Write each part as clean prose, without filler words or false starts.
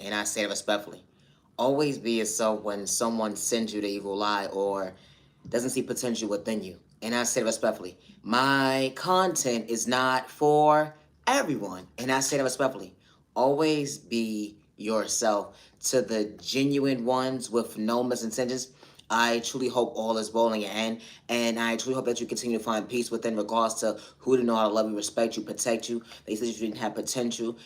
and I say it respectfully. Always be yourself when someone sends you the evil lie or doesn't see potential within you. And I say it respectfully. My content is not for everyone. And I say that respectfully. Always be yourself. To the genuine ones with no misintentions, I truly hope all is well in your end. And I truly hope that you continue to find peace within regards to who to know how to love you, respect you, protect you. They said you didn't have potential.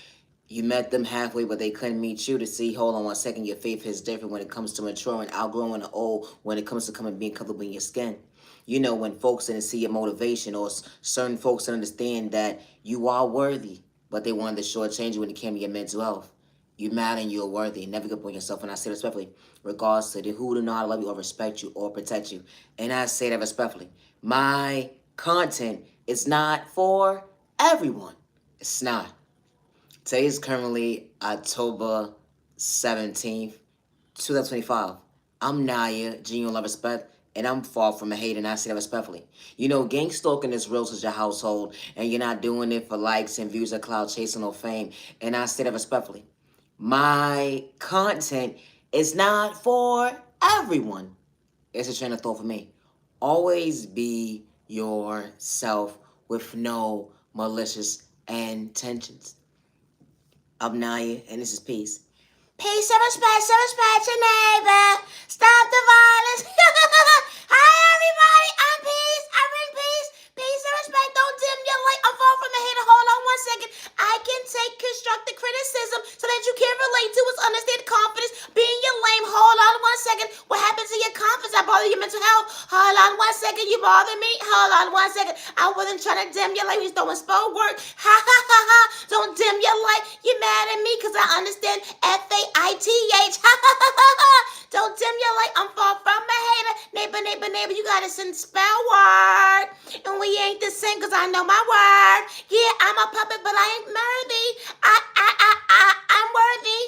You met them halfway, but they couldn't meet you to see, hold on one second, your faith is different when it comes to maturing, outgrowing the old, when it comes to coming being comfortable in your skin. You know, when folks didn't see your motivation or certain folks didn't understand that you are worthy, but they wanted to shortchange you when it came to your mental health. You matter and you're worthy. Never good upon yourself. And I say respectfully, regards to the who to know how to love you or respect you or protect you. And I say that respectfully. My content is not for everyone. It's not. Today is currently October 17th, 2025. I'm Naya, genuine love respect, and I'm far from a hater, and I say that respectfully. You know, gang stalking is real to your household, and you're not doing it for likes and views or cloud chasing or fame, and I say that respectfully. My content is not for everyone. It's a train of thought for me. Always be yourself with no malicious intentions. I'm Naya, and this is Peace. Peace and respect your neighbor. Stop the violence. Hi, everybody. I'm Peace. I bring peace. Peace and respect. Don't dim your light. I'm far from the hater. Hold on one second. I can take constructive criticism so that you can relate to what's understand confidence. Being your lame. Hold on one second. What happened to your confidence? I bother your mental health. Hold on one second. You bother me. Hold on one second. I wasn't trying to dim your light. We was throwing spell work. Ha ha ha ha. Don't dim your light. You mad at me because I understand FAITH. Ha ha ha ha ha. Don't dim your light. I'm far from a hater. Neighbor, neighbor, neighbor. You gotta send spell word. And we ain't the same because I know my word. Yeah, I'm a puppet, but I ain't worthy. I'm worthy.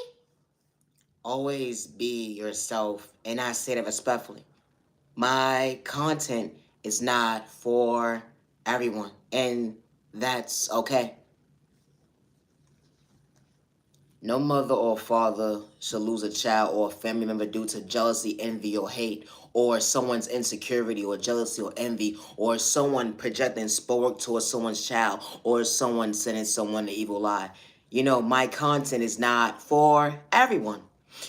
Always be yourself, and I say that respectfully. My content is not for everyone, and that's okay. No mother or father should lose a child or a family member due to jealousy, envy, or hate, or someone's insecurity or jealousy or envy, or someone projecting sport towards someone's child, or someone sending someone an evil lie. You know, my content is not for everyone.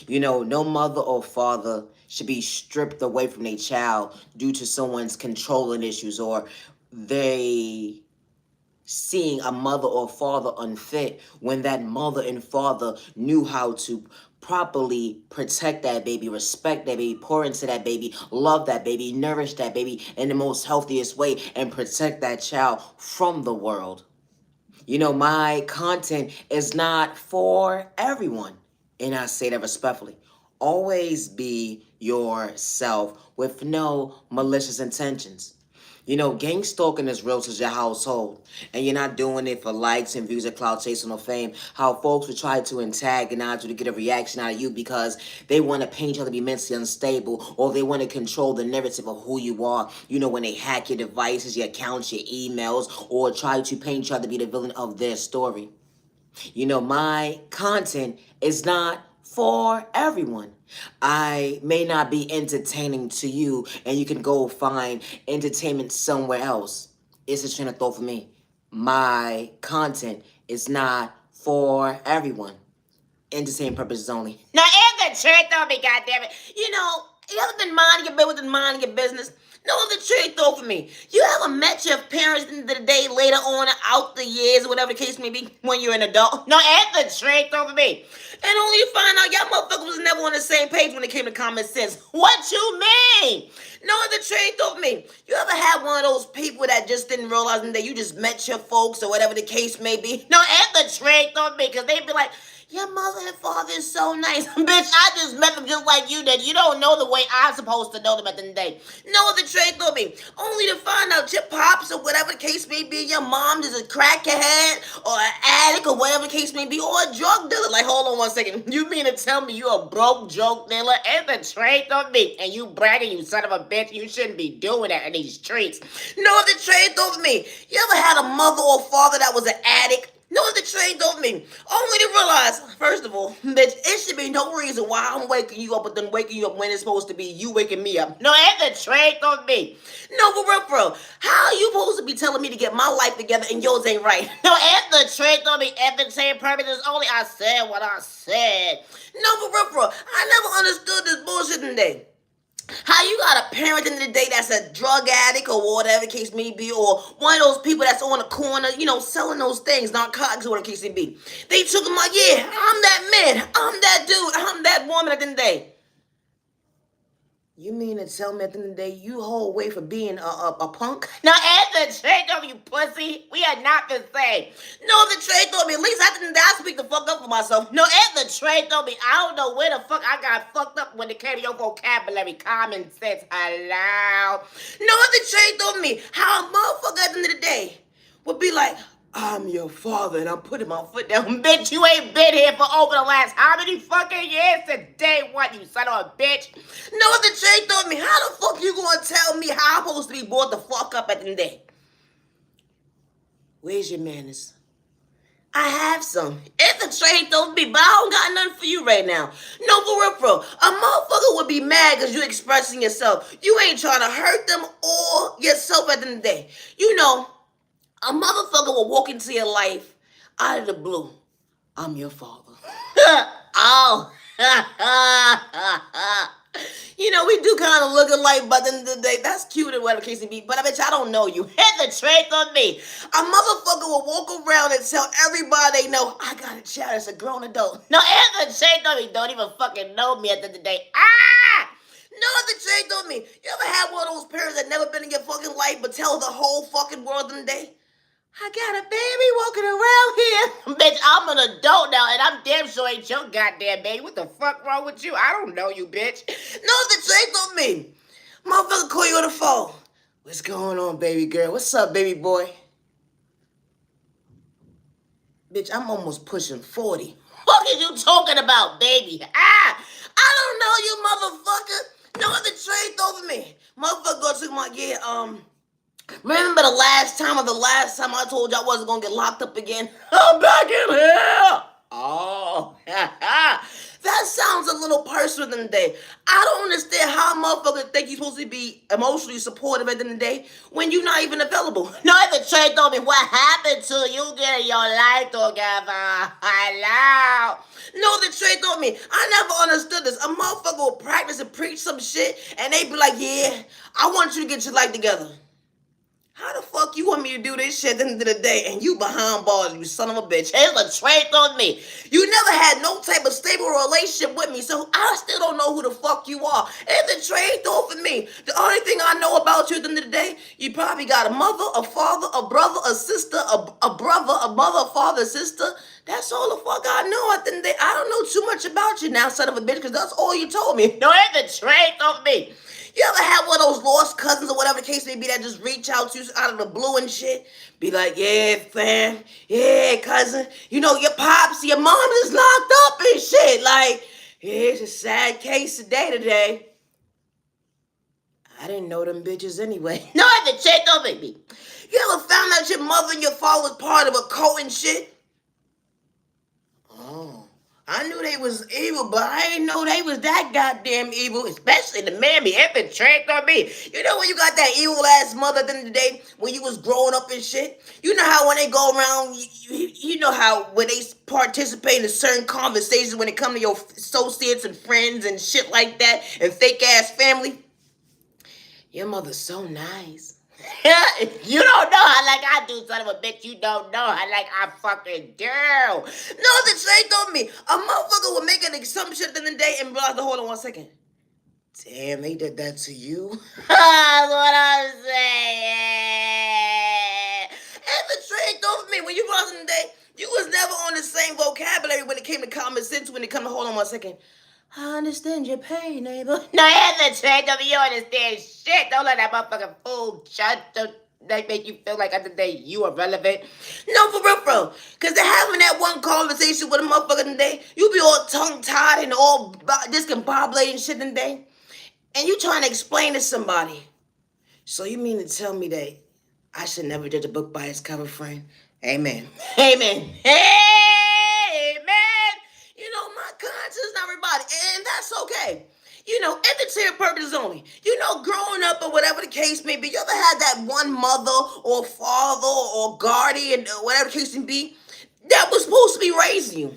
You know, no mother or father should be stripped away from their child due to someone's controlling issues or they seeing a mother or father unfit when that mother and father knew how to properly protect that baby, respect that baby, pour into that baby, love that baby, nourish that baby in the most healthiest way, and protect that child from the world. You know, my content is not for everyone, and I say that respectfully. Always be yourself with no malicious intentions. You know, gang stalking is real to your household, and you're not doing it for likes and views or clout chasing or fame. How folks would try to antagonize you to get a reaction out of you because they want to paint you to be mentally unstable, or they want to control the narrative of who you are. You know, when they hack your devices, your accounts, your emails, or try to paint you to be the villain of their story. You know, my content is not for everyone. I may not be entertaining to you, and you can go find entertainment somewhere else. It's a train of thought for me. My content is not for everyone. Entertainment purposes only. Now, end the trick on me, goddammit. You know, you ever been minding your business and minding your business? No, the trick though for me. You ever met your parents in the day later on out the years, whatever the case may be, when you're an adult? No, end the trick though for me. And only you find out y'all motherfuckers was never on the same page when it came to common sense. What you mean? No, the trick though for me. You ever had one of those people that just didn't realize that you just met your folks or whatever the case may be? No, end the trick though for me, because they be like, your mother and father is so nice. Bitch, I just met them just like you did. You don't know the way I'm supposed to know them at the end of the day. No, the trick will be only to find out your pops or whatever the case may be, your mom is a crackhead or an addict or whatever the case may be, or a drug dealer. Like, hold on one second. You mean to tell me you a broke drug dealer? And the trick of me. And you bragging, you son of a bitch. You shouldn't be doing that in these streets. No, the trick of me. You ever had a mother or father that was an addict? No, the train told me. Only to realize, first of all, bitch, it should be no reason why I'm waking you up, but then waking you up when it's supposed to be you waking me up. No, and the train told me. No, for real, bro. How are you supposed to be telling me to get my life together and yours ain't right? No, and the train told me. And the same purpose is only I said what I said. No, for real, bro. I never understood this bullshit today. How you got a parent in the day that's a drug addict or whatever the case may be, or one of those people that's on the corner, selling those things, narcotics or whatever the case may be. They took him like, yeah, I'm that man, I'm that dude, I'm that woman at the end of the day. You mean to tell me at the end of the day you whole way for being a punk? Now, at the trade of you pussy, we are not the same. No, the trade told me. At least I speak the fuck up for myself. No, at the trade told me. I don't know where the fuck I got fucked up when it came to your vocabulary, common sense, hello. No, the trade told me how a motherfucker at the end of the day would be like, I'm your father and I'm putting my foot down. Bitch, you ain't been here for over the last how many fucking years to day one, you son of a bitch? No, the Jay told me, how the fuck you gonna tell me how I'm supposed to be brought the fuck up at the end of the day? Where's your manners? I have some. If the train told me, but I don't got nothing for you right now. No, for real, bro. A motherfucker would be mad because you expressing yourself. You ain't trying to hurt them or yourself at the end of the day. A motherfucker will walk into your life out of the blue. I'm your father. Oh. We do kind of look alike, but at the end of the day, that's cute and whatever case it be. But I bet you I don't know you. Hit the truth on me. A motherfucker will walk around and tell everybody they know, I got a child that's a grown adult. No, hit the truth on me. Don't even fucking know me at the end of the day. Ah! No, the truth on me. You ever had one of those parents that never been in your fucking life but tell the whole fucking world in the day? I got a baby walking around here. Bitch, I'm an adult now, and I'm damn sure ain't your goddamn baby. What the fuck wrong with you? I don't know you, bitch. No, the truth on me. Motherfucker call you on the phone. What's going on, baby girl? What's up, baby boy? Bitch, I'm almost pushing 40. What are you talking about, baby? I don't know you, motherfucker. No, the truth over me. Motherfucker go to my, remember the last time I told you I wasn't gonna get locked up again? I'm back in here! Oh, that sounds a little personal in the day. I don't understand how a motherfucker think you're supposed to be emotionally supportive at the end of the day when you're not even available. No, the trade told me what happened to you getting your life together. Hello. No, the trade told me. I never understood this. A motherfucker will practice and preach some shit and they be like, yeah, I want you to get your life together. How the fuck you want me to do this shit at the end of the day and you behind bars, you son of a bitch? It's a trait on me. You never had no type of stable relationship with me, so I still don't know who the fuck you are. It's a trait off of me. The only thing I know about you at the end of the day, you probably got a mother, a father, a brother, a sister, a brother, a mother, a father, a sister. That's all the fuck I know at the end of the day. I don't know too much about you now, son of a bitch, because that's all you told me. No, it's a trait of me. You ever had one of those lost cousins or whatever the case may be that just reach out to you out of the blue and shit? Be like, yeah, fam, yeah, cousin. Your pops, your mom is locked up and shit. Like, yeah, it's a sad case today. I didn't know them bitches anyway. No, I had to check on me. You ever found out your mother and your father was part of a cult and shit? Oh. I knew they was evil, but I didn't know they was that goddamn evil, especially the mammy. It tracked on me. You know when you got that evil ass mother at the end of the day when you was growing up and shit? You know how when they go around, you know how when they participate in certain conversations when it come to your associates and friends and shit like that and fake ass family? Your mother's so nice. You don't know how like I do, son of a bitch. You don't know how like I fucking do. No, the straight on me. A motherfucker will make an assumption at the end of the day and realize, hold on 1 second. Damn, they did that to you? That's what I'm saying. And the straight on me. When you realize in the day, you was never on the same vocabulary when it came to common sense, when it come to hold on 1 second. I understand your pain, neighbor. No, here's the trade of you understand shit. Don't let that motherfucking fool judge that make you feel like after the day you are relevant. No, for real, bro. Because they're having that one conversation with a motherfucker in the day. You be all tongue-tied and all discombobulated and shit in the day. And you trying to explain to somebody. So you mean to tell me that I should never judge a book by its cover, friend? Amen. Amen. Amen. You know, my conscience is not everybody, and that's okay. You know, entertainment purposes only. You know, growing up or whatever the case may be, you ever had that one mother or father or guardian or whatever the case may be that was supposed to be raising you?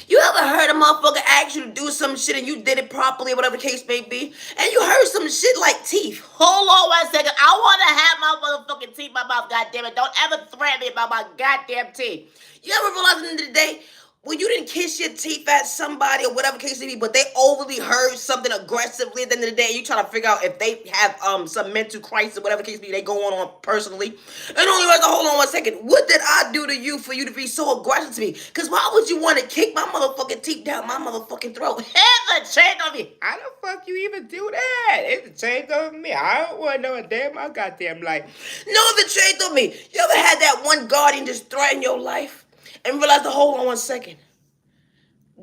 You ever heard a motherfucker ask you to do some shit and you did it properly, whatever the case may be, and you heard some shit like teeth? Hold on 1 second. I want to have my motherfucking teeth in my mouth, goddammit. Don't ever threaten me about my goddamn teeth. You ever realize at the end of the day, when you didn't kiss your teeth at somebody or whatever case may be, but they overly heard something aggressively at the end of the day, you trying to figure out if they have some mental crisis or whatever case may be they go on personally. And only like, hold on 1 second. What did I do to you for you to be so aggressive to me? Because why would you want to kick my motherfucking teeth down my motherfucking throat? It's a change on me. How the fuck you even do that? It's a change on me. I don't want to know a damn my goddamn life. No, the change on me. You ever had that one guardian just threaten your life? And realize to hold on 1 second.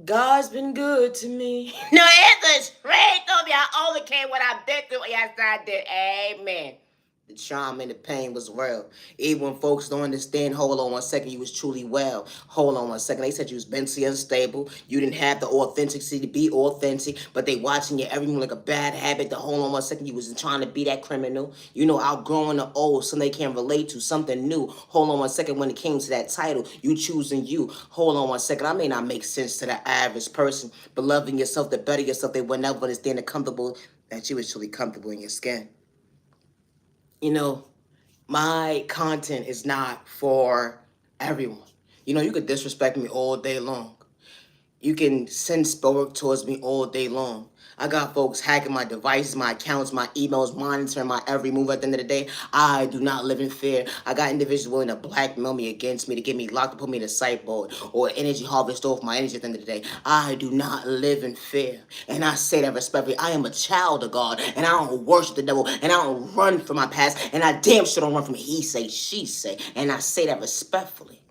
God's been good to me. No, it's a straight on me. I only came what I've been through. Yes, I did. Amen. The trauma and the pain was real. Even when folks don't understand, hold on 1 second, you was truly well. Hold on 1 second. They said you was mentally unstable. You didn't have the authenticity to be authentic, but they watching you every move like a bad habit. To hold on 1 second, you was trying to be that criminal. You know, outgrowing the old, something they can relate to, something new. Hold on 1 second, when it came to that title, you choosing you. Hold on 1 second. I may not make sense to the average person, but loving yourself, to better yourself, they will never understand the comfortable, that you was truly comfortable in your skin. You know, my content is not for everyone. You know, you could disrespect me all day long. You can send sport towards me all day long. I got folks hacking my devices, my accounts, my emails, monitoring my every move. At the end of the day, I do not live in fear. I got individuals willing to blackmail me against me, to get me locked, to put me in a sideboard, or energy harvest off my energy. At the end of the day, I do not live in fear. And I say that respectfully. I am a child of God, and I don't worship the devil, and I don't run from my past, and I damn sure don't run from he say, she say. And I say that respectfully.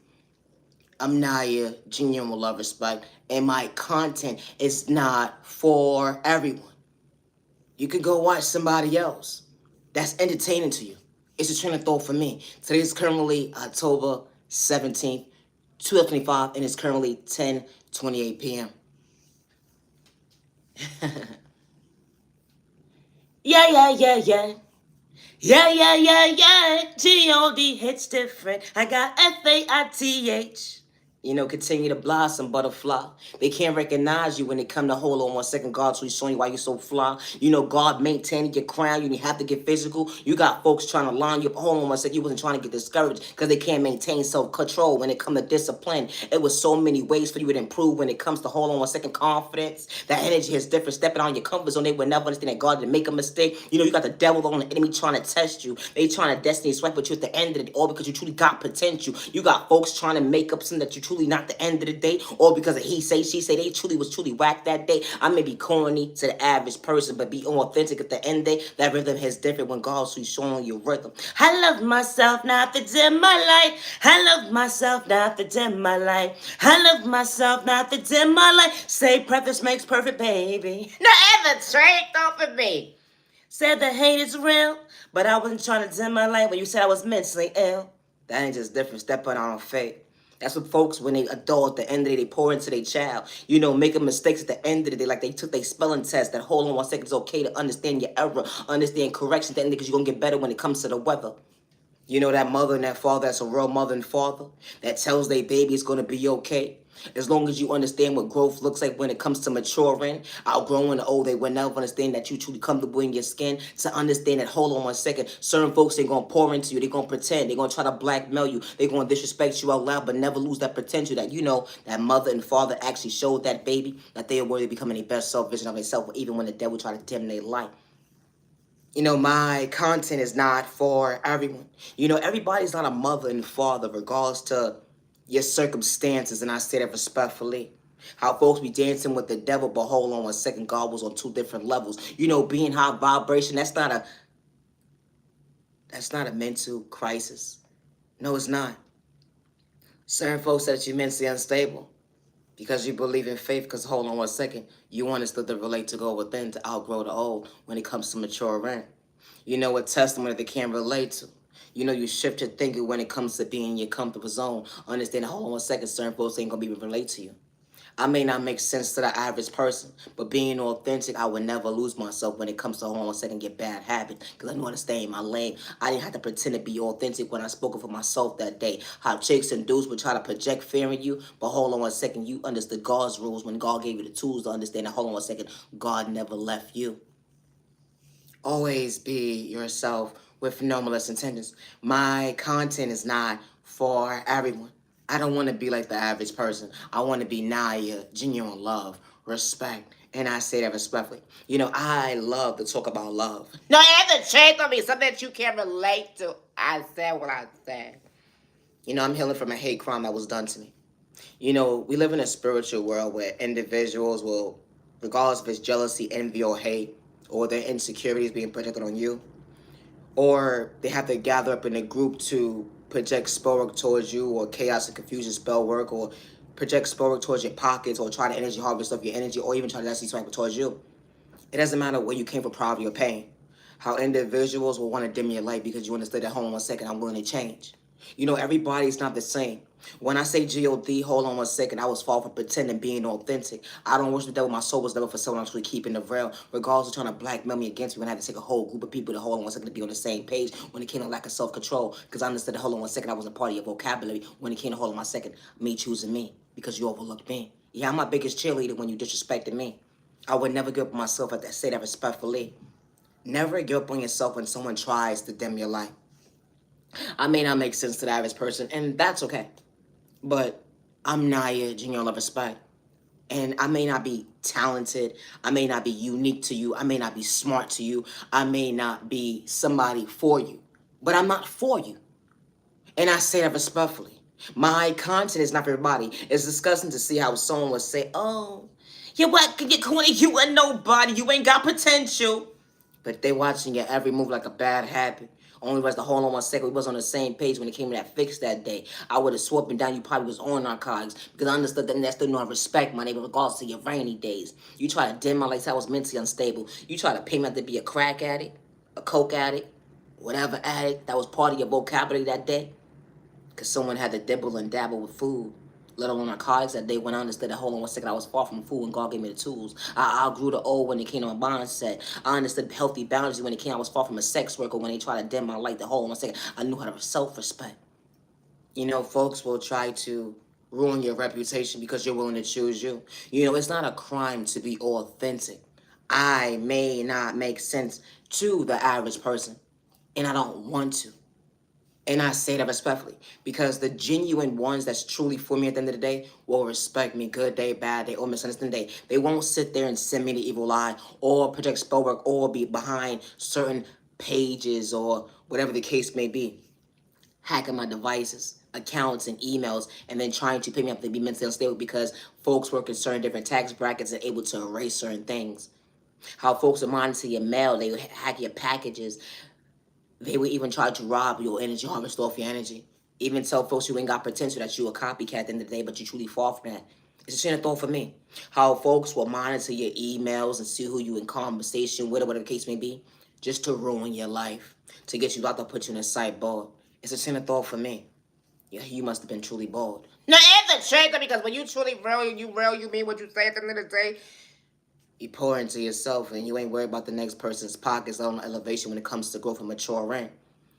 I'm Naya, genuine with love, respect, and my content is not for everyone. You can go watch somebody else that's entertaining to you. It's a train of thought for me. Today is currently October 17th, 2025, and it's currently 10:28 p.m. Yeah, yeah, yeah, yeah. Yeah, yeah, yeah, yeah. G-O-D hits different. I got F-A-I-T-H. You know, continue to blossom, butterfly. They can't recognize you when they come to hold on 1 second. God's really showing you why you're so fly. You know, God maintaining your crown. You didn't have to get physical. You got folks trying to line you up. Hold on 1 second. You wasn't trying to get discouraged because they can't maintain self-control when it comes to discipline. It was so many ways for you to improve when it comes to hold on 1 second confidence. That energy is different. Stepping on your comfort zone. They would never understand that God didn't make a mistake. You know, you got the devil on the enemy trying to test you. They trying to destiny swipe with you at the end of it, all because you truly got potential. You got folks trying to make up something that you truly not the end of the day, or because of he say, she say, they truly was truly whacked that day. I may be corny to the average person, but be authentic at the end of the day. That rhythm is different when God's really showing you rhythm. I love myself, not the dim my light. I love myself, not the dim my light. I love myself, not the dim my light. Say preface makes perfect, baby. No ever straight off of me. Said the hate is real, but I wasn't trying to dim my light when you said I was mentally ill. That ain't just different. Step out on faith. That's what folks, when they adult, at the end of the day, they pour into their child. You know, making mistakes at the end of the day, like they took their spelling test. That hold on 1 second, it's okay to understand your error, understand correction at the end because you're going to get better when it comes to the weather. You know, that mother and that father, that's a real mother and father that tells their baby it's going to be okay. As long as you understand what growth looks like when it comes to maturing, outgrowing the old, they will never understand that you truly comfortable in your skin. To understand that, hold on 1 second, certain folks, they're going to pour into you. They're going to pretend. They're going to try to blackmail you. They're going to disrespect you out loud, but never lose that potential that, you know, that mother and father actually showed that baby that they are worthy of becoming their best self vision of themselves, even when the devil try to dim their light. You know, my content is not for everyone. You know, everybody's not a mother and father regardless to your circumstances, and I say that respectfully. How folks be dancing with the devil, but hold on 1 second, God was on two different levels. You know, being high vibration, that's not a mental crisis. No, it's not. Certain folks said that you're mentally unstable because you believe in faith, because hold on 1 second, you understood the relate to go within to outgrow the old when it comes to maturing. You know, a testimony that they can't relate to. You know, you shift your thinking when it comes to being in your comfortable zone. Understand, hold on 1 second, certain folks ain't gonna be able to relate to you. I may not make sense to the average person, but being authentic, I would never lose myself when it comes to hold on 1 second, get bad habits, because I knew how to stay in my lane. I didn't have to pretend to be authentic when I spoke for myself that day. How chicks and dudes would try to project fear in you, but hold on 1 second, you understood God's rules when God gave you the tools to understand that, hold on 1 second, God never left you. Always be yourself with no malicious intentions. My content is not for everyone. I don't want to be like the average person. I want to be Naya, genuine love, respect, and I say that respectfully. You know, I love to talk about love. No, you have to change on me, something that you can relate to. I said what I said. You know, I'm healing from a hate crime that was done to me. You know, we live in a spiritual world where individuals will, regardless if it's jealousy, envy, or hate, or their insecurities being projected on you, or they have to gather up in a group to project spell work towards you, or chaos and confusion spell work, or project spell work towards your pockets, or try to energy harvest of your energy, or even try to actually swipe towards you. It doesn't matter where you came from, poverty or pain. How individuals will want to dim your light because you understood at home 1 second, I'm willing to change. You know, everybody's not the same. When I say G-O-D, hold on 1 second, I was far from pretending being authentic. I don't worship the devil, my soul was never for someone else really keeping the real. Regardless of trying to blackmail me against me, when I had to take a whole group of people to hold on 1 second to be on the same page when it came to lack of self-control. Because I understood that hold on 1 second, I wasn't part of your vocabulary. When it came to hold on 1 second, me choosing me because you overlooked me. Yeah, I'm my biggest cheerleader when you disrespected me. I would never give up on myself at that, say that respectfully. Never give up on yourself when someone tries to dim your light. I may not make sense to the average person, and that's okay. But I'm Naya, genuine love, respect. And I may not be talented. I may not be unique to you. I may not be smart to you. I may not be somebody for you. But I'm not for you. And I say that respectfully. My content is not for everybody. It's disgusting to see how someone would say, oh, you what? Can get corny? You ain't nobody. You ain't got potential. But they watching your every move like a bad habit. Only was the hold on 1 second. We was on the same page when it came to that fix that day. I would have swapped and down. You probably was on narcotics because I understood that still know I respect my neighbor regardless of your rainy days. You try to dim my lights. I was mentally unstable. You try to pay me out to be a crack addict, a coke addict, whatever addict that was part of your vocabulary that day. Because someone had to dibble and dabble with food, let alone narcotics that day when I understood that, hold on 1 second, I was far from food and God gave me the tools. I outgrew the old when it came to my mindset. I understood healthy boundaries when it came. I was far from a sex worker when they tried to dim my light. The hold on 1 second, I knew how to self-respect. You know, folks will try to ruin your reputation because you're willing to choose you. You know, it's not a crime to be authentic. I may not make sense to the average person, and I don't want to. And I say that respectfully because the genuine ones that's truly for me at the end of the day will respect me good day, bad day, or misunderstanding day. They won't sit there and send me the evil eye or project spell work or be behind certain pages or whatever the case may be. Hacking my devices, accounts, and emails, and then trying to pay me up to be mentally unstable because folks work in certain different tax brackets and able to erase certain things. How folks are monitor your mail, they hack your packages, they would even try to rob your energy, harvest off your energy. Even tell folks you ain't got potential that you a copycat at the end of the day, but you truly fall from that. It's a shame of thought for me. How folks will monitor your emails and see who you in conversation with or whatever the case may be, just to ruin your life, to get you out to put you in a sideboard. It's a shame of thought for me. Yeah, you must have been truly bored. No, it's a shame because when you truly real, you mean what you say at the end of the day. You pour into yourself and you ain't worried about the next person's pockets on elevation when it comes to growth and maturing.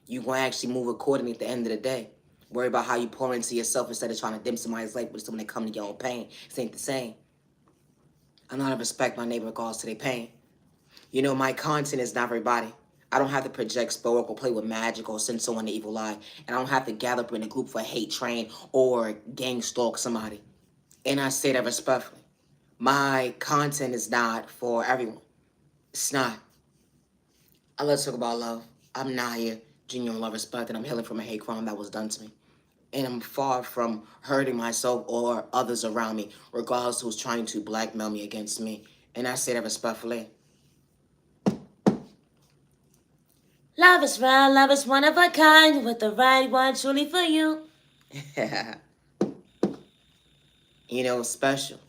You gonna actually move accordingly at the end of the day. Worry about how you pour into yourself instead of trying to dim somebody's light, but when they come to your own pain, it ain't the same. I know how to respect my neighbor regards to their pain. You know, my content is not for everybody. I don't have to project spell or play with magic or send someone the evil eye. And I don't have to gather up in a group for hate train or gang stalk somebody. And I say that respectfully. My content is not for everyone. It's not. I love to talk about love. I'm Naya, genuine love, respect, and I'm healing from a hate crime that was done to me. And I'm far from hurting myself or others around me, regardless who's trying to blackmail me against me. And I say that respectfully. Love is real, love is one of a kind, with the right one truly for you. You know, special.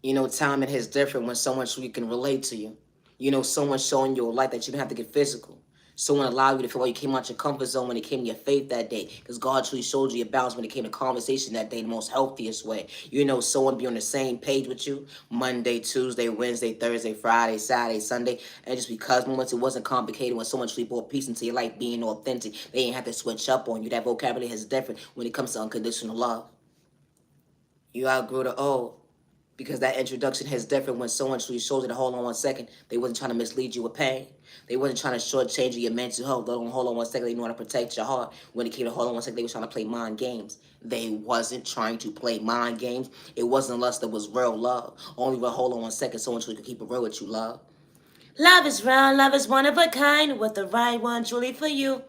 You know, time it hits different when someone truly can relate to you. You know, someone showing you a light that you don't have to get physical. Someone allowed you to feel like you came out your comfort zone when it came to your faith that day. Because God truly showed you your balance when it came to conversation that day, the most healthiest way. You know, someone be on the same page with you Monday, Tuesday, Wednesday, Thursday, Friday, Saturday, Sunday. And just because moments it wasn't complicated, when someone truly brought peace into your life, being authentic, they ain't have to switch up on you. That vocabulary is different when it comes to unconditional love. You outgrew the old. Because that introduction is different when someone truly shows you to hold on 1 second. They wasn't trying to mislead you with pain. They wasn't trying to shortchange your mental health. They don't hold on 1 second. They know how to protect your heart. When it came to hold on 1 second, they were trying to play mind games. They wasn't trying to play mind games. It wasn't lust that was real love. Only with hold on 1 second, someone truly could keep it real with you, love. Love is real, love is one of a kind, with the right one truly for you.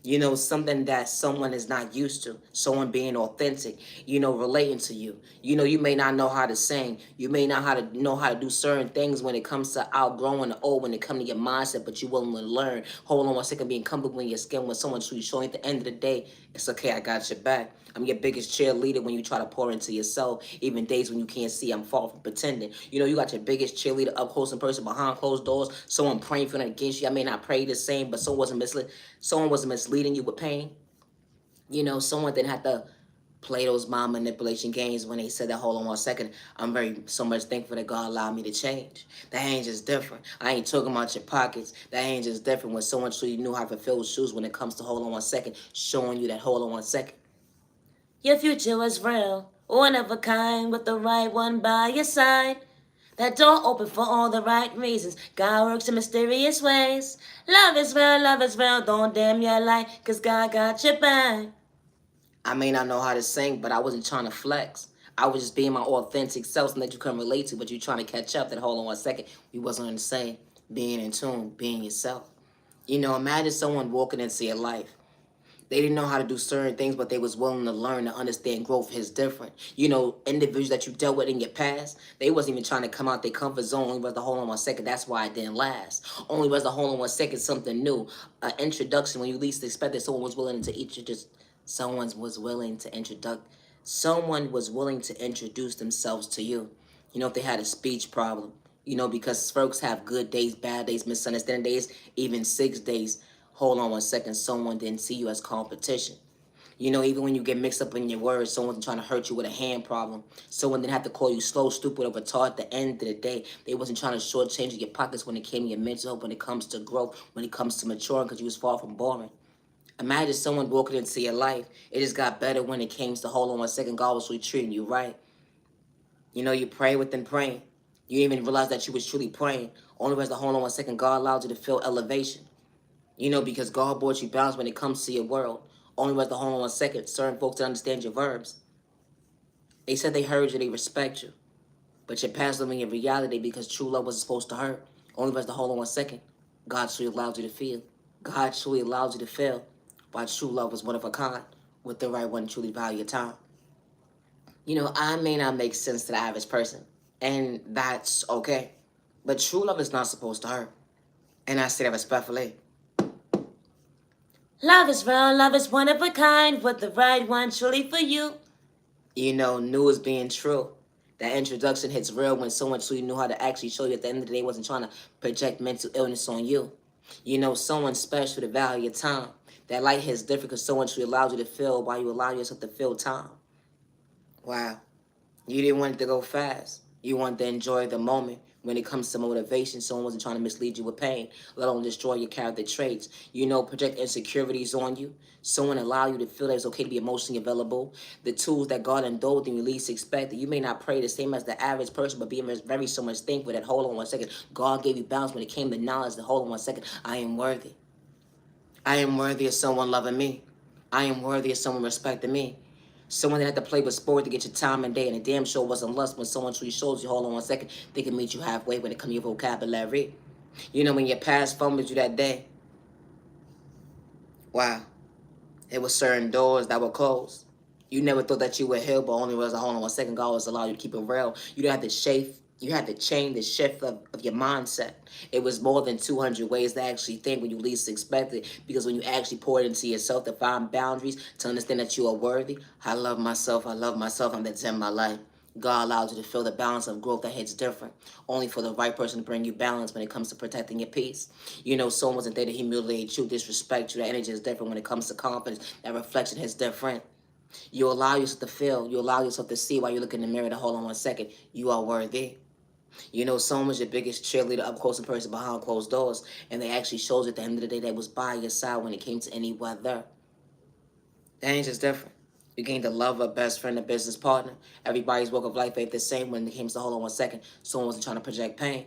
You know, something that someone is not used to, someone being authentic, you know, relating to you. You know, you may not know how to sing, you may not know how to do certain things when it comes to outgrowing the old, when it comes to your mindset, but you're willing to learn. Hold on 1 second, being comfortable in your skin when someone's truly showing at the end of the day, it's okay, I got your back. I'm your biggest cheerleader when you try to pour into yourself. Even days when you can't see, I'm far from pretending. You know, you got your biggest cheerleader up close in person behind closed doors. Someone praying for and against you. I may not pray the same, but someone wasn't misleading you with pain. You know, someone didn't have to play those mind manipulation games when they said that, hold on 1 second, I'm very so much thankful that God allowed me to change. That ain't just different. I ain't talking about your pockets. That ain't just different when someone truly knew how to fill shoes when it comes to hold on 1 second, showing you that hold on 1 second. Your future was real, one of a kind, with the right one by your side. That door open for all the right reasons. God works in mysterious ways. Love is real, don't dim your light, cause God got your back. I may not know how to sing, but I wasn't trying to flex. I was just being my authentic self, and that you couldn't relate to, but you trying to catch up. That hold on 1 second, we wasn't on the same. Being in tune, being yourself. You know, imagine someone walking into your life. They didn't know how to do certain things, but they was willing to learn to understand growth is different. You know, individuals that you dealt with in your past, they wasn't even trying to come out their comfort zone. Only was the hold on 1 second. That's why it didn't last. Only was the hold on 1 second something new, an introduction when you least expected. Someone was willing to Someone was willing to introduce themselves to you. You know, if they had a speech problem. You know, because folks have good days, bad days, misunderstanding days, even 6 days. Hold on 1 second, someone didn't see you as competition. You know, even when you get mixed up in your words, someone's trying to hurt you with a hand problem. Someone didn't have to call you slow, stupid, or retarded at the end of the day. They wasn't trying to shortchange your pockets when it came to your mental health, when it comes to growth, when it comes to maturing, because you was far from boring. Imagine someone walking into your life. It just got better when it came to hold on 1 second. God was really treating you right. You know, you pray within praying. You didn't even realize that you was truly praying. Only because the hold on 1 second, God allowed you to feel elevation. You know, because God brought you balance when it comes to your world. Only with the hold on 1 second, certain folks don't understand your verbs. They said they heard you, they respect you. But you're past living in reality because true love wasn't supposed to hurt. Only with the hold on 1 second, God truly allowed you to feel. God truly allowed you to feel. Why true love was one of a kind, with the right one truly value your time. You know, I may not make sense to the average person, and that's okay. But true love is not supposed to hurt. And I say that respectfully. Love is real, love is one of a kind, with the right one truly for you. You know, new is being true. That introduction hits real when someone truly knew how to actually show you at the end of the day, wasn't trying to project mental illness on you. You know, someone special to value your time. That light hits different because someone truly allows you to feel while you allow yourself to feel time. Wow. You didn't want it to go fast. You wanted to enjoy the moment. When it comes to motivation, someone wasn't trying to mislead you with pain, let alone destroy your character traits. You know, project insecurities on you. Someone allow you to feel that it's okay to be emotionally available. The tools that God endowed and you least expected. You may not pray the same as the average person, but being very so much thankful that hold on 1 second. God gave you balance when it came to knowledge that hold on 1 second. I am worthy. I am worthy of someone loving me. I am worthy of someone respecting me. Someone that had to play with sport to get your time and day, and a damn sure wasn't lust when someone truly shows you, hold on 1 second, they can meet you halfway when it comes to your vocabulary. You know, when your past fumbled you that day, wow, it was certain doors that were closed. You never thought that you would heal, but only was a hold on 1 second, God was allowed you to keep it real. You didn't have to you had to change the shift of your mindset. It was more than 200 ways to actually think when you least expected. Because when you actually poured into yourself to find boundaries, to understand that you are worthy. I love myself, I'm the 10 in my life. God allows you to feel the balance of growth that hits different, only for the right person to bring you balance when it comes to protecting your peace. You know, someone wasn't there to humiliate you, disrespect you. That energy is different when it comes to confidence. That reflection is different. You allow yourself to feel, you allow yourself to see while you look in the mirror to hold on 1 second. You are worthy. You know, someone was your biggest cheerleader up close and personal behind closed doors, and they actually shows at the end of the day they was by your side when it came to any weather. That ain't just different. You gained a lover, best friend, a business partner. Everybody's walk of life ain't the same when it comes to hold on 1 second. Someone wasn't trying to project pain.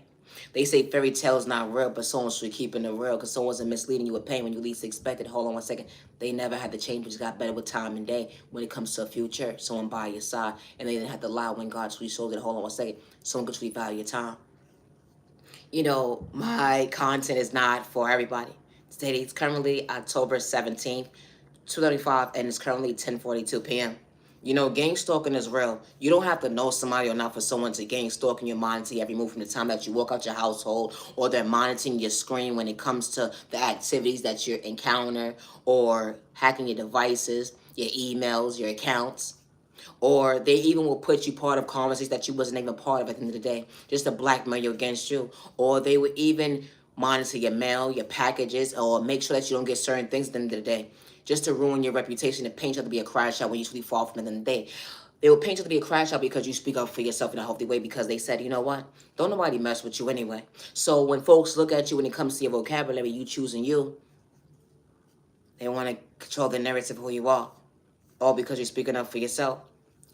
They say fairy tales not real, but someone should keep it real because someone wasn't misleading you with pain when you least expected. Hold on 1 second. They never had to change, but just got better with time and day when it comes to a future. Someone by your side, and they didn't have to lie when God truly showed it. Hold on 1 second. Someone could truly value your time. You know, my content is not for everybody. Today it's currently October 17th, 2:35, and it's currently 10:42 p.m. You know, gang stalking is real. You don't have to know somebody or not for someone to gang stalk in your monitor every move from the time that you walk out your household, or they're monitoring your screen when it comes to the activities that you encounter, or hacking your devices, your emails, your accounts. Or they even will put you part of conversations that you wasn't even part of at the end of the day, just to blackmail you against you. Or they would even monitor your mail, your packages, or make sure that you don't get certain things at the end of the day, just to ruin your reputation and paint you to be a crash out when you usually fall from it at the end of the day. They will paint you to be a crash out because you speak up for yourself in a healthy way because they said, you know what? Don't nobody mess with you anyway. So when folks look at you when it comes to your vocabulary, you choosing you, they want to control the narrative of who you are. All because you're speaking up for yourself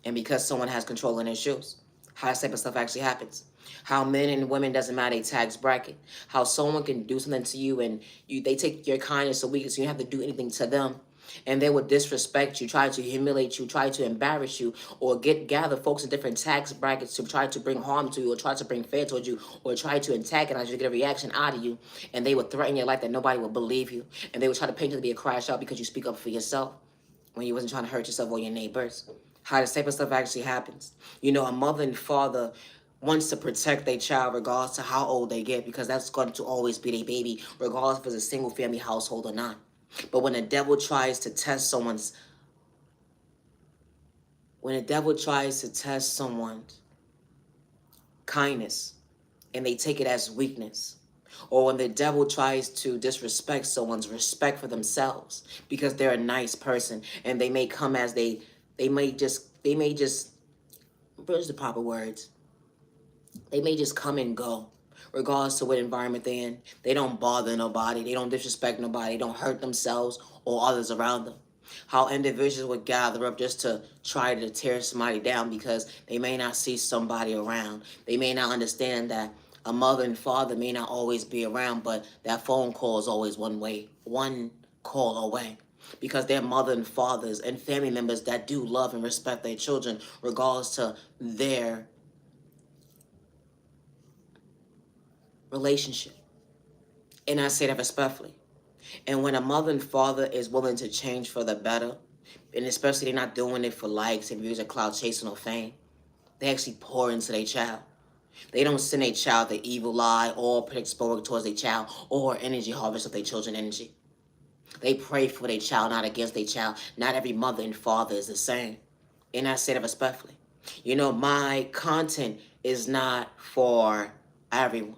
and because someone has control in their shoes. How that type of stuff actually happens. How men and women doesn't matter a tax bracket. How someone can do something to you and they take your kindness or weakness, so you don't have to do anything to them. And they would disrespect you, try to humiliate you, try to embarrass you, or gather folks in different tax brackets to try to bring harm to you, or try to bring fear towards you, or try to antagonize you to get a reaction out of you. And they would threaten your life that nobody would believe you. And they would try to paint you to be a crash out because you speak up for yourself when you wasn't trying to hurt yourself or your neighbors. How this type of stuff actually happens. You know, a mother and father wants to protect their child regardless to how old they get because that's going to always be their baby, regardless if it's a single family household or not. But when the devil tries to test someone's kindness and they take it as weakness, or when the devil tries to disrespect someone's respect for themselves because they're a nice person and they may come as they may just where's the proper words, they may just come and go regardless to what environment they're in. They don't bother nobody, they don't disrespect nobody, they don't hurt themselves or others around them. How individuals would gather up just to try to tear somebody down because they may not see somebody around. They may not understand that a mother and father may not always be around, but that phone call is always one call away. Because they're mother and fathers and family members that do love and respect their children regardless to their relationship. And I say that respectfully. And when a mother and father is willing to change for the better, and especially they're not doing it for likes and views or clout chasing or fame, they actually pour into their child. They don't send a child the evil eye or put exposure towards their child or energy harvest of their children's energy. They pray for their child, not against their child. Not every mother and father is the same. And I say that respectfully. You know, my content is not for everyone.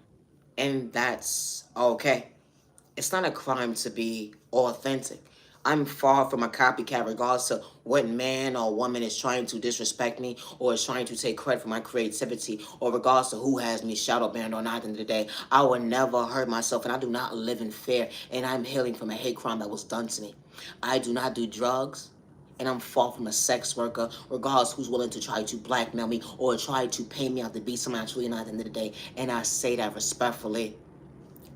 And that's okay. It's not a crime to be authentic. I'm far from a copycat regardless to what man or woman is trying to disrespect me or is trying to take credit for my creativity or regardless to who has me shadow banned or not at the end of the day. I will never hurt myself and I do not live in fear and I'm healing from a hate crime that was done to me. I do not do drugs and I'm far from a sex worker, regardless who's willing to try to blackmail me or try to pay me out to be someone I'm truly not at the end of the day. And I say that respectfully.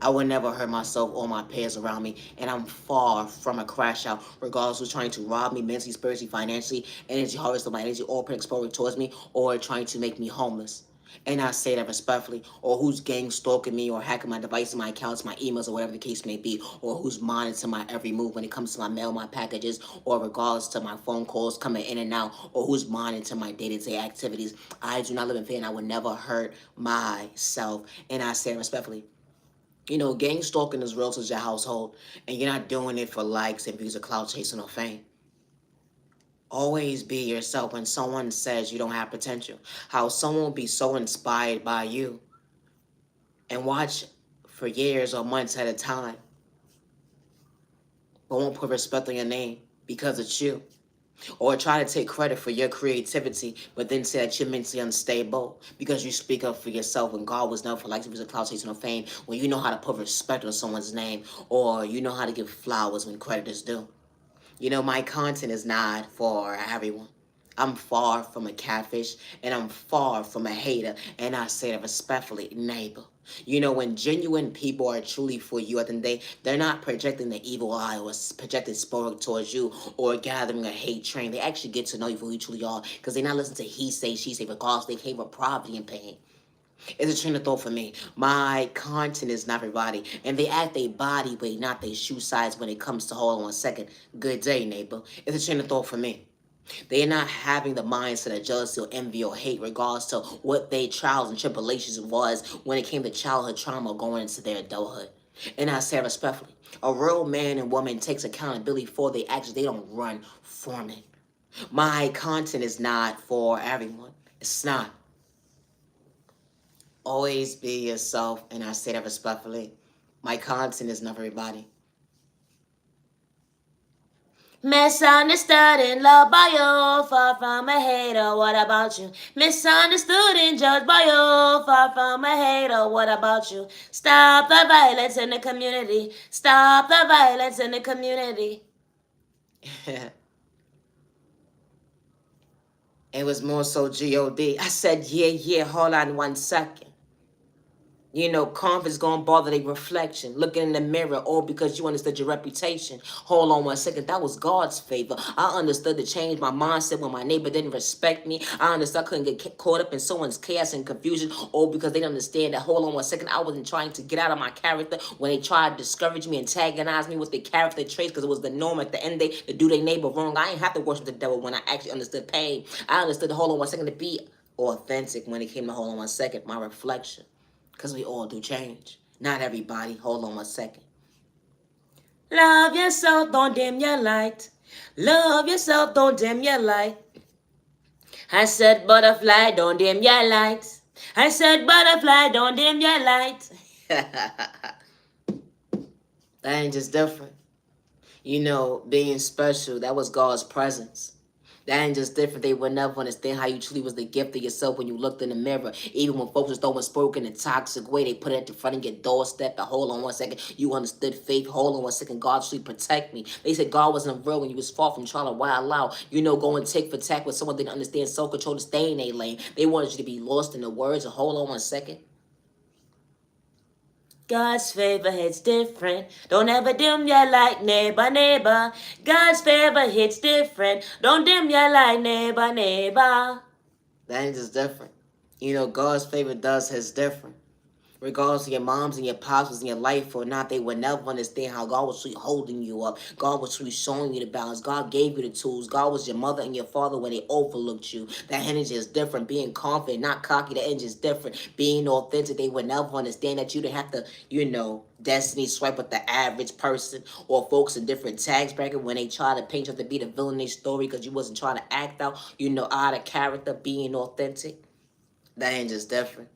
I would never hurt myself or my peers around me, and I'm far from a crash out, regardless of trying to rob me mentally, spiritually, financially, energy harvest of my energy, or put exposure towards me, or trying to make me homeless. And I say that respectfully, or who's gang stalking me, or hacking my devices, my accounts, my emails, or whatever the case may be, or who's monitoring my every move when it comes to my mail, my packages, or regardless to my phone calls coming in and out, or who's monitoring my day-to-day activities. I do not live in fear, and I would never hurt myself. And I say it respectfully. You know, gang stalking is real to your household, and you're not doing it for likes and views or clout chasing or fame. Always be yourself when someone says you don't have potential. How someone will be so inspired by you and watch for years or months at a time, but won't put respect on your name because it's you. Or try to take credit for your creativity, but then say that you're mentally unstable because you speak up for yourself when God was never for like to be a cloud chasing or fame, when you know how to put respect on someone's name, or you know how to give flowers when credit is due. You know, my content is not for everyone. I'm far from a catfish and I'm far from a hater, and I say that respectfully, neighbor. You know, when genuine people are truly for you at the end of the day, they're not projecting the evil eye or projecting spoke towards you or gathering a hate train. They actually get to know you for who you truly are because they're not listening to he say, she say, because they came with poverty and pain. It's a train of thought for me. My content is not everybody, and they act their body weight, not their shoe size when it comes to hold on 1 second. Good day, neighbor. It's a train of thought for me. They're not having the mindset of jealousy or envy or hate regards to what their trials and tribulations was when it came to childhood trauma going into their adulthood. And I say respectfully, a real man and woman takes accountability for their actions. They don't run from it. My content is not for everyone. It's not. Always be yourself, and I say that respectfully. My content is not for everybody. Misunderstood and loved by you, far from a hater, what about you? Misunderstood and judged by you, far from a hater, what about you? Stop the violence in the community, stop the violence in the community. It was more so G-O-D. I said, yeah, hold on 1 second. You know, confidence gonna bother their reflection. Looking in the mirror, all because you understood your reputation. Hold on 1 second, that was God's favor. I understood to change my mindset when my neighbor didn't respect me. I understood I couldn't get caught up in someone's chaos and confusion, all because they didn't understand that, hold on 1 second, I wasn't trying to get out of my character when they tried to discourage me, antagonize me with their character traits, because it was the norm at the end of the day to do their neighbor wrong. I ain't have to worship the devil when I actually understood pain. I understood to hold on 1 second to be authentic when it came to hold on 1 second, my reflection. Because we all do change. Not everybody. Hold on 1 second. Love yourself, don't dim your light. Love yourself, don't dim your light. I said butterfly, don't dim your light. I said butterfly, don't dim your light. That ain't just different. You know, being special, that was God's presence. That ain't just different. They would never understand how you truly was the gift of yourself when you looked in the mirror. Even when folks was throwing smoke in a toxic way, they put it at the front of your doorstep. And hold on 1 second, you understood faith. Hold on 1 second, God truly protect me. They said God wasn't real when you was far from trying to wild out. You know, going tick for tack with someone that didn't understand self-control to stay in their lane. They wanted you to be lost in the words. And hold on 1 second. God's favor hits different. Don't ever dim your light, neighbor, neighbor. God's favor hits different. Don't dim your light, neighbor, neighbor. That ain't just different. You know, God's favor does his different. Regardless of your moms and your pops was in your life or not, they would never understand how God was truly holding you up. God was truly showing you the balance. God gave you the tools. God was your mother and your father when they overlooked you. That energy is different. Being confident, not cocky, that energy is different. Being authentic, they would never understand that you didn't have to, you know, destiny swipe with the average person or folks in different tax bracket when they try to paint you to be the villain in their story because you wasn't trying to act out, you know, out of character, being authentic. That ain't just different.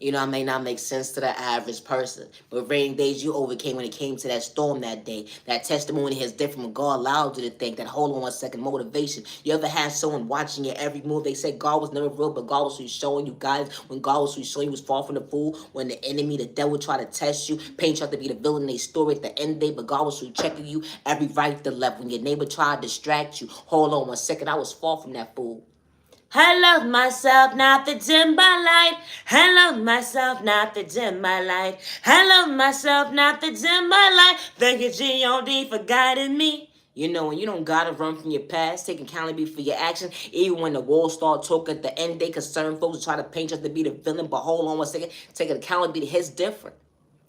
You know, it may not make sense to the average person. But rainy days you overcame when it came to that storm that day. That testimony is different when God allowed you to think that hold on 1 second motivation. You ever had someone watching your every move? They said God was never real, but God was showing you guys when God was showing you was far from the fool. When the enemy, the devil tried to test you, paint you out to be the villain in their story at the end of the day, but God was checking you every right to left. When your neighbor tried to distract you, hold on 1 second, I was far from that fool. I love myself, not the dim by light. I love myself, not the dim by light. I love myself, not the dim by light. Thank you, G.O.D. for guiding me. You know, when you don't gotta run from your past, take accountability for your actions, even when the walls start talking at the end of the day, because certain folks try to paint us to be the villain, but hold on 1 second, take accountability, his different.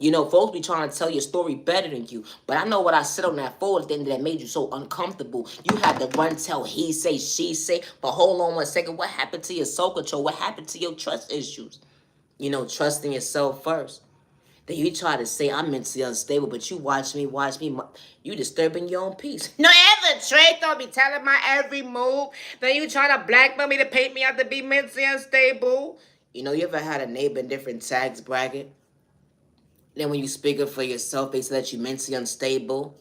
You know, folks be trying to tell your story better than you. But I know what I said on that forward thing that made you so uncomfortable. You had to run, tell he say, she say. But hold on 1 second. What happened to your soul control? What happened to your trust issues? You know, trusting yourself first. Then you try to say I'm mentally unstable, but you watch me. You disturbing your own peace. No, ever Trey don't be telling my every move. Then you try to blackmail me to paint me out to be mentally unstable. You know, you ever had a neighbor in different tax bracket? Then when you speak up for yourself, they say that you mentally unstable.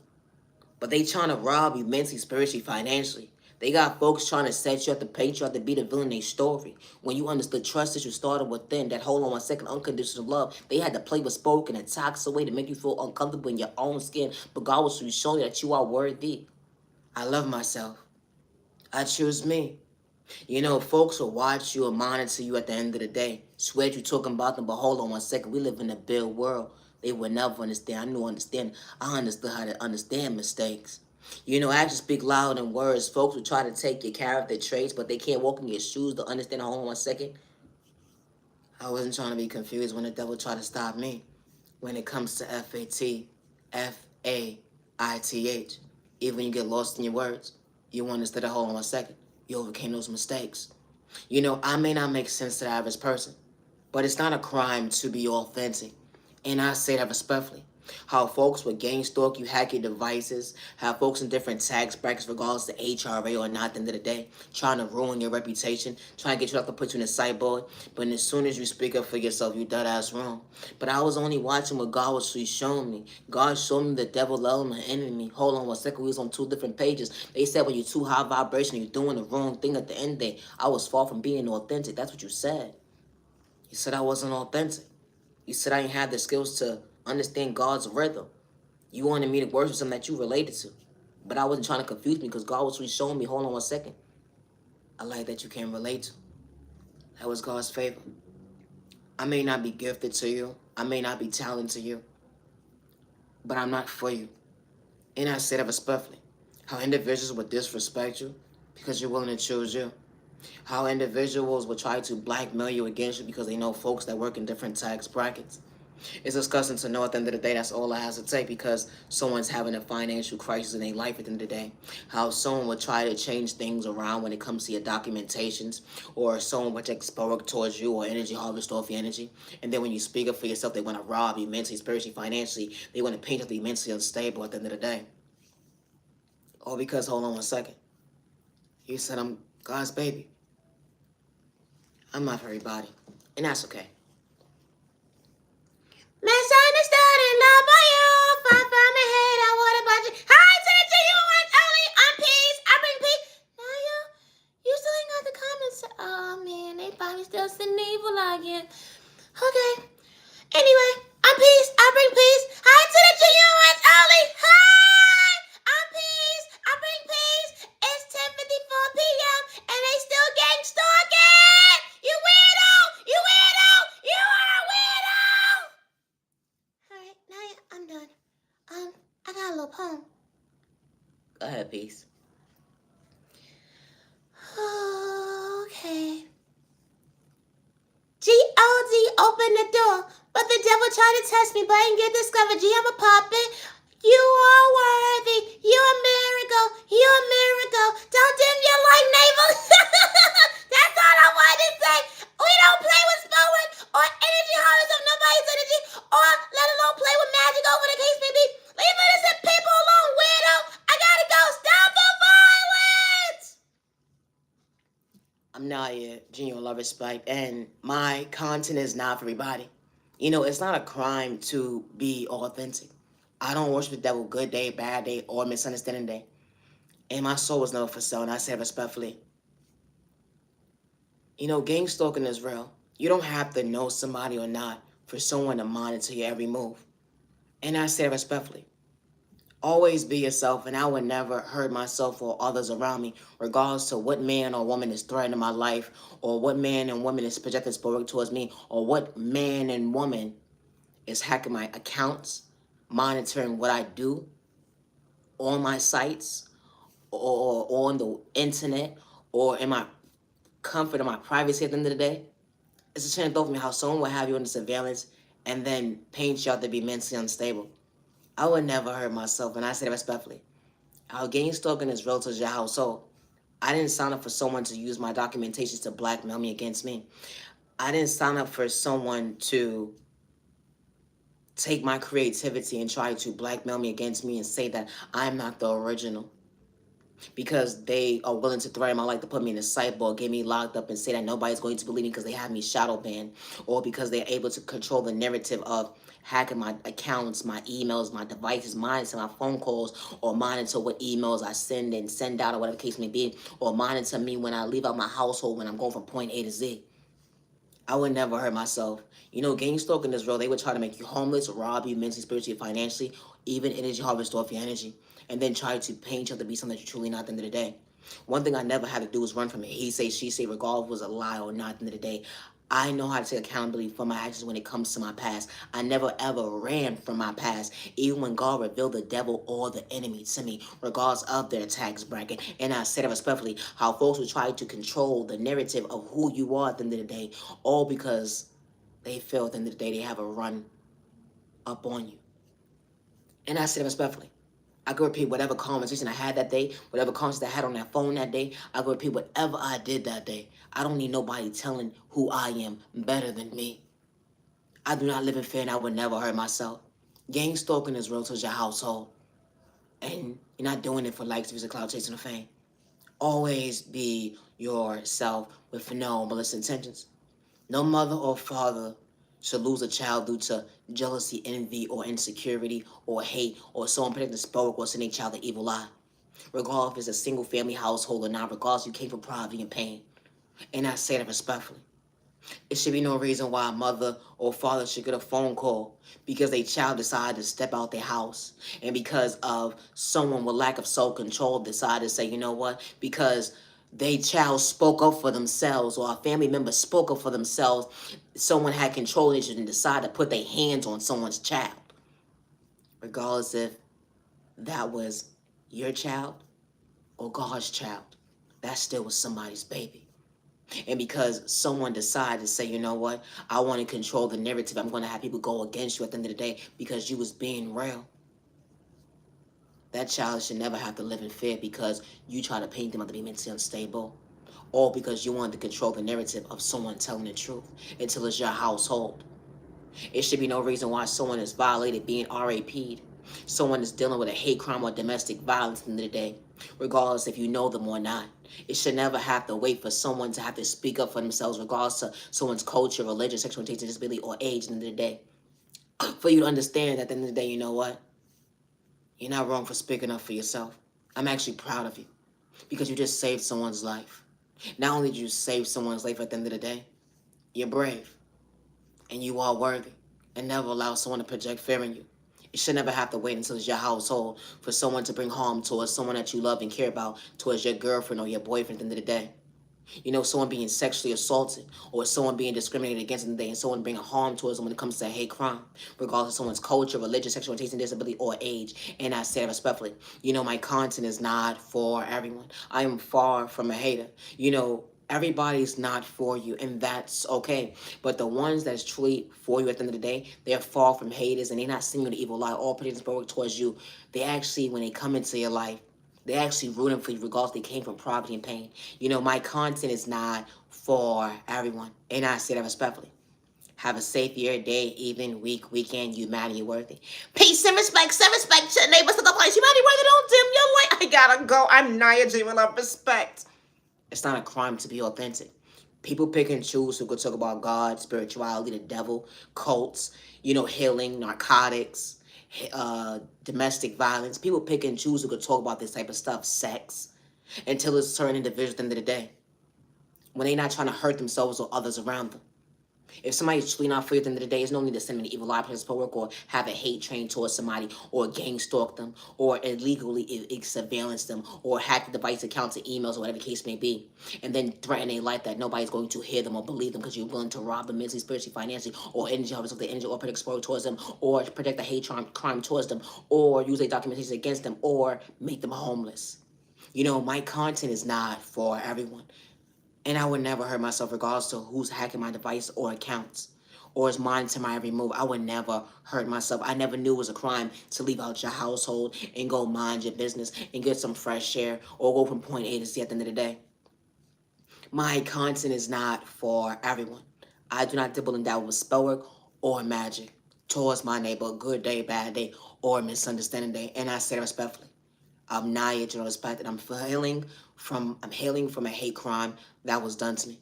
But they trying to rob you mentally, spiritually, financially. They got folks trying to set you up to paint you out to be the villain in their story. When you understood trust that you started within, that hold on one second, unconditional love, they had to play with spoken and toxic way to make you feel uncomfortable in your own skin. But God was to show you that you are worthy. I love myself. I choose me. You know, folks will watch you and monitor you at the end of the day. Swear you talking about them, but hold on one second. We live in a big world. They would never understand. I knew understand. I understood how to understand mistakes. You know, actions speak louder than words. Folks will try to take your character traits, but they can't walk in your shoes to understand. Hold on one second. I wasn't trying to be confused when the devil tried to stop me. When it comes to FATFAITH, even when you get lost in your words, you understood. Hold on one second. You overcame those mistakes. You know, I may not make sense to the average person, but it's not a crime to be authentic. And I say that respectfully. How folks with gang stalk you, hack your devices, have folks in different tax brackets regardless to HRA or not at the end of the day, trying to ruin your reputation, trying to get you out to put you in a sideboard. But as soon as you speak up for yourself, you dead ass wrong. But I was only watching what God was showing me. God showed me the devil element in me. Hold on one second, we was on two different pages. They said when you're too high vibration, you're doing the wrong thing at the end of the day. I was far from being authentic. That's what you said. You said I wasn't authentic. You said I didn't have the skills to understand God's rhythm. You wanted me to worship something that you related to. But I wasn't trying to confuse me because God was really showing me, hold on one second. I like that you can relate to. That was God's favor. I may not be gifted to you. I may not be talented to you. But I'm not for you. And I say that respectfully. How individuals would disrespect you because you're willing to choose you. How individuals will try to blackmail you against you because they know folks that work in different tax brackets. It's disgusting to know at the end of the day that's all it has to take because someone's having a financial crisis in their life at the end of the day. How someone would try to change things around when it comes to your documentations, or someone would take work towards you or energy harvest off your energy. And then when you speak up for yourself, they want to rob you mentally, spiritually, financially. They want to paint you to be mentally unstable at the end of the day. All because, hold on one second, you said I'm God's baby. I'm not for everybody. And that's okay. Misunderstood and loved by you. Far from the hate, I would about you. Hi to the genuine only. I'm peace. I bring peace. Now you still ain't got the comments. Oh man, they probably still sending evil again. Okay. Anyway, I'm peace. I bring peace. Hi to the genuine only. Hi. I'm peace. I bring peace. It's 10:54 p.m. and they still gang stalking. You weirdo. You weirdo. You are a weirdo. Alright, now I'm done. I got a little poem. Go ahead, peace. Okay. G-O-D, open the door. But the devil tried to test me, but I didn't get discovered. G, I'm a puppet. You are worthy. You're a miracle. You're a miracle. Don't dim your light, navel. That's all I wanted to say. We don't play with spoon or energy holders of nobody's energy, or let alone play with magic over the case may be. Leave innocent people alone, weirdo. I gotta go. Stop the violence. I'm not your genuine love, respect, and my content is not for everybody. You know, it's not a crime to be authentic. I don't worship the devil good day, bad day, or misunderstanding day. And my soul was never for sale, and I say respectfully. You know, gang stalking is real. You don't have to know somebody or not for someone to monitor your every move. And I say respectfully. Always be yourself, and I would never hurt myself or others around me, regardless to what man or woman is threatening my life, or what man and woman is projecting spirit towards me, or what man and woman is hacking my accounts, monitoring what I do on my sites, or on the internet, or in my comfort of my privacy at the end of the day. It's a chance for me how someone will have you under surveillance and then paint you out to be mentally unstable. I would never hurt myself, and I say that respectfully. Our gang stalking is real to your household. I didn't sign up for someone to use my documentations to blackmail me against me. I didn't sign up for someone to take my creativity and try to blackmail me against me and say that I'm not the original, because they are willing to threaten my life to put me in a cyborg, get me locked up, and say that nobody's going to believe me because they have me shadow banned, or because they're able to control the narrative of hacking my accounts, my emails, my devices, monitor my phone calls, or monitor what emails I send and send out, or whatever the case may be, or monitor me when I leave out my household when I'm going from point A to Z. I would never hurt myself. You know, gang stalking is real. They would try to make you homeless, rob you mentally, spiritually, financially, even energy harvest off your energy, and then try to paint you up to be something that you're truly not at the end of the day. One thing I never had to do was run from it. He say, she say, regardless was a lie or not at the end of the day. I know how to take accountability for my actions when it comes to my past. I never ever ran from my past, even when God revealed the devil or the enemy to me, regardless of their tax bracket. And I said it respectfully, how folks will try to control the narrative of who you are at the end of the day, all because they feel at the end of the day they have a run up on you. And I said it respectfully. I could repeat whatever conversation I had that day, whatever conversation I had on that phone that day. I could repeat whatever I did that day. I don't need nobody telling who I am better than me. I do not live in fear and I would never hurt myself. Gang stalking is real to your household. And you're not doing it for likes, views, or cloud chasing or fame. Always be yourself with no malicious intentions. No mother or father should lose a child due to jealousy, envy, or insecurity, or hate, or someone predicting spoke or sending a child an evil lie. Regardless if it's a single family household or not, regardless you came from poverty and pain. And I say that respectfully. It should be no reason why a mother or father should get a phone call because their child decided to step out their house, and because of someone with lack of self-control decided to say, you know what, because their child spoke up for themselves or a family member spoke up for themselves, someone had control issues and decided to put their hands on someone's child. Regardless if that was your child or God's child, that still was somebody's baby. And because someone decided to say, you know what, I want to control the narrative, I'm going to have people go against you at the end of the day because you was being real. That child should never have to live in fear because you try to paint them out to be mentally unstable, or because you want to control the narrative of someone telling the truth until it's your household. It should be no reason why someone is violated being RAP'd. Someone is dealing with a hate crime or domestic violence at the end of the day, regardless if you know them or not. It should never have to wait for someone to have to speak up for themselves, regardless of someone's culture, religion, sexual orientation, disability, or age at the end of the day. For you to understand that at the end of the day, you know what? You're not wrong for speaking up for yourself. I'm actually proud of you because you just saved someone's life. Not only did you save someone's life at the end of the day, you're brave and you are worthy, and never allow someone to project fear in you. You should never have to wait until it's your household for someone to bring harm towards someone that you love and care about, towards your girlfriend or your boyfriend at the end of the day. You know, someone being sexually assaulted or someone being discriminated against in the day, and someone bringing harm towards them when it comes to a hate crime, regardless of someone's culture, religion, sexual orientation, disability, or age. And I say that respectfully. You know, my content is not for everyone. I am far from a hater. You know, everybody's not for you, and that's okay. But the ones that's truly for you at the end of the day, they're far from haters, and they're not seeing you the evil lie or predicting towards you. They actually, when they come into your life, they actually rooting for you regardless they came from poverty and pain. You know, my content is not for everyone. And I say that respectfully. Have a safe year, day, evening, week, weekend. You matter, you worthy. Peace and respect, some respect to neighbors to the place. You matter, worthy, don't dim your light. I gotta go. I'm Nia J. Love respect. It's not a crime to be authentic. People pick and choose who could talk about God, spirituality, the devil, cults, you know, healing, narcotics, domestic violence. People pick and choose who could talk about this type of stuff, sex, until it's certain individuals at the end of the day, when they're not trying to hurt themselves or others around them. If somebody's truly not for you at the end of the day, there's no need to send them an evil lie place for work, or have a hate train towards somebody, or gang stalk them, or illegally surveillance them, or hack the device accounts and emails, or whatever the case may be, and then threaten a life that nobody's going to hear them or believe them because you're willing to rob them mentally, spiritually, financially, or energy harvest of the energy, or protect explode towards them, or protect the hate crime towards them, or use their documentation against them, or make them homeless. You know, my content is not for everyone. And I would never hurt myself regardless to who's hacking my device or accounts or is monitoring my every move. I would never hurt myself. I never knew it was a crime to leave out your household and go mind your business and get some fresh air or go from point A to Z at the end of the day. My content is not for everyone. I do not dibble and dabble with spell work or magic. towards my neighbor, good day, bad day, or misunderstanding day. And I say that respectfully. I'm Naya, general respect, and I'm hailing from a hate crime that was done to me.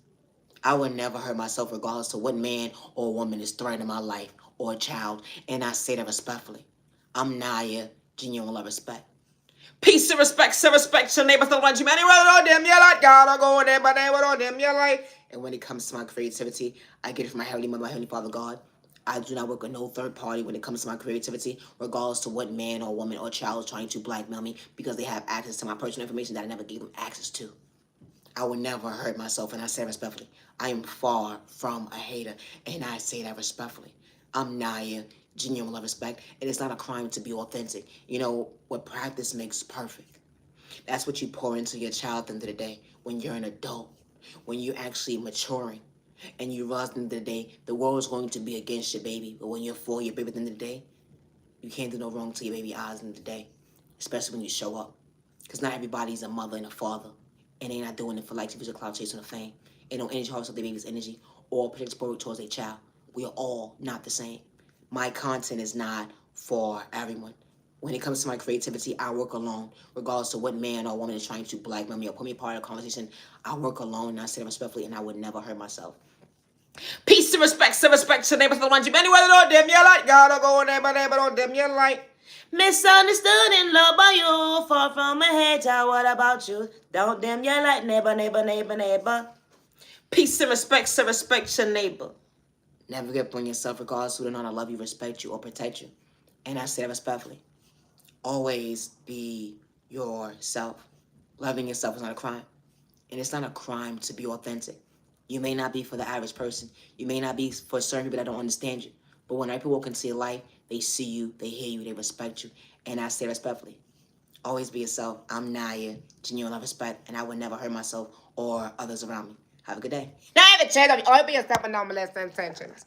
I would never hurt myself regardless to what man or woman is threatening my life or a child, and I say that respectfully. I'm Naya, genuine love respect. Peace and respect your neighbor, the ones you many well on them, you like gotta go there, but they on them, you like. And when it comes to my creativity, I get it from my Heavenly Mother, my Heavenly Father God. I do not work with no third party when it comes to my creativity, regardless to what man or woman or child is trying to blackmail me because they have access to my personal information that I never gave them access to. I would never hurt myself, and I say respectfully. I am far from a hater, and I say that respectfully. I'm Naya, genuine love respect, and it's not a crime to be authentic. You know, what practice makes perfect. That's what you pour into your child at the end of the day when you're an adult, when you're actually maturing, and you realize at the end of the day, the world is going to be against your baby, but when you're for your baby at the end of the day, you can't do no wrong to your baby eyes at the end of the day, especially when you show up. Because not everybody's a mother and a father, and they're not doing it for likes, views, or cloud chasing or fame. And no energy harvest of their baby's energy or protect support towards their child. We are all not the same. My content is not for everyone. When it comes to my creativity, I work alone, regardless of what man or woman is trying to blackmail me or put me part of the conversation. I work alone, and I say it respectfully, and I would never hurt myself. Peace and respect your neighbor, the ones you anywhere on them, you like gotta go neighbor on them, you like. Misunderstood and loved by you, far from a hater. What about you? Don't them you like neighbor. Peace and respect your neighbor. Never give up on yourself, regardless who or not I love you, respect you, or protect you. And I say that respectfully. Always be yourself. Loving yourself is not a crime. And it's not a crime to be authentic. You may not be for the average person. You may not be for certain people that don't understand you. But when people walk into your life, they see you, they hear you, they respect you. And I say respectfully, always be yourself. I'm Naya, genuine love, respect, and I would never hurt myself or others around me. Have a good day. Now, I have a chance. Always be yourself and no molest intentions.